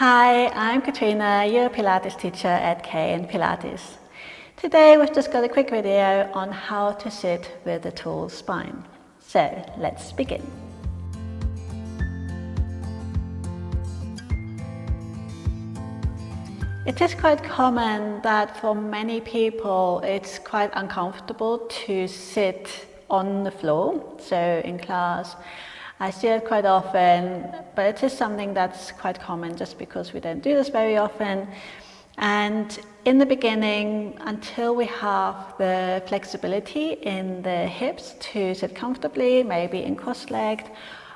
Hi, I'm Katrina, your Pilates teacher at KN Pilates. Today we've just got a quick video on how to sit with a tall spine. So let's begin. It is quite common that for many people it's quite uncomfortable to sit on the floor. So in class I see it quite often, but it is something that's quite common just because we don't do this very often. And in the beginning, until we have the flexibility in the hips to sit comfortably, maybe in cross-legged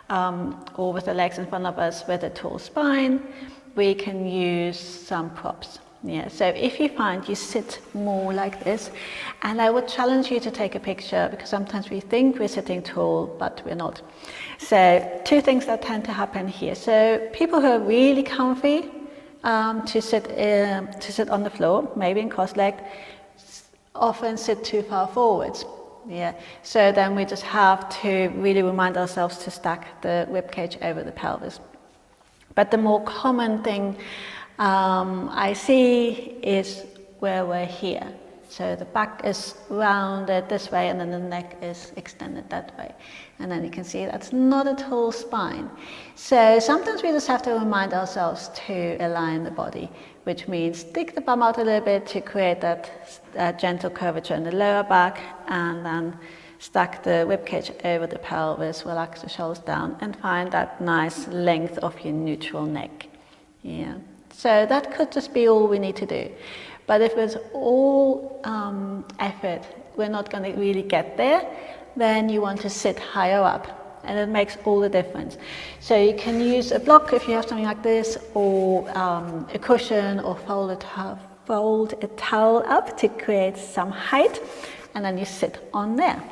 or with the legs in front of us with a tall spine, we can use some props. Yeah, so if you find you sit more like this, and I would challenge you to take a picture because sometimes we think we're sitting tall, but we're not. So two things that tend to happen here. So people who are really comfy to sit on the floor, maybe in cross-legged, often sit too far forwards. Yeah, so then we just have to really remind ourselves to stack the ribcage over the pelvis. But the more common thing I see is where we're here. So the back is rounded this way and then the neck is extended that way. And then you can see that's not a tall spine. So sometimes we just have to remind ourselves to align the body, which means stick the bum out a little bit to create that gentle curvature in the lower back, and then stack the ribcage over the pelvis, relax the shoulders down and find that nice length of your neutral neck. Yeah. So that could just be all we need to do. But if it's all effort, we're not going to really get there, then you want to sit higher up, and it makes all the difference. So you can use a block if you have something like this, or a cushion, or fold a towel up to create some height, and then you sit on there.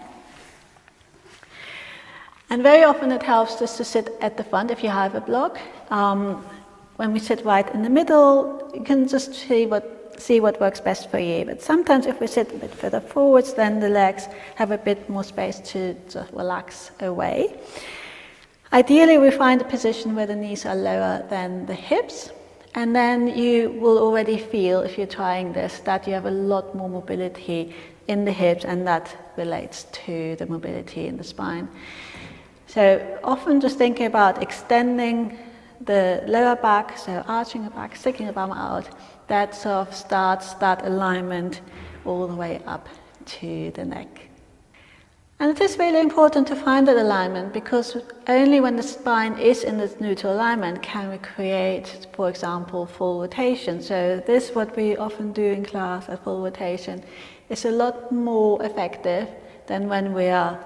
And very often it helps just to sit at the front if you have a block. When we sit right in the middle, you can just see what works best for you. But sometimes if we sit a bit further forwards, then the legs have a bit more space to just relax away. Ideally, we find a position where the knees are lower than the hips. And then you will already feel, if you're trying this, that you have a lot more mobility in the hips, and that relates to the mobility in the spine. So often just thinking about extending the lower back, so arching the back, sticking the bum out, that sort of starts that alignment all the way up to the neck. And it is really important to find that alignment, because only when the spine is in this neutral alignment can we create, for example, full rotation. So this, what we often do in class at full rotation, is a lot more effective than when we are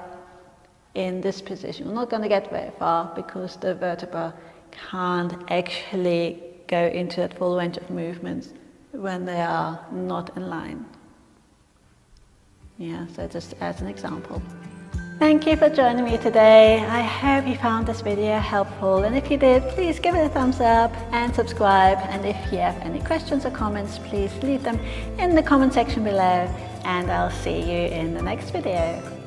in this position. We're not going to get very far because the vertebra can't actually go into that full range of movements when they are not in line. Yeah, so just as an example. Thank you for joining me today. I hope you found this video helpful, and if you did, please give it a thumbs up and subscribe. And if you have any questions or comments, please leave them in the comment section below, and I'll see you in the next video.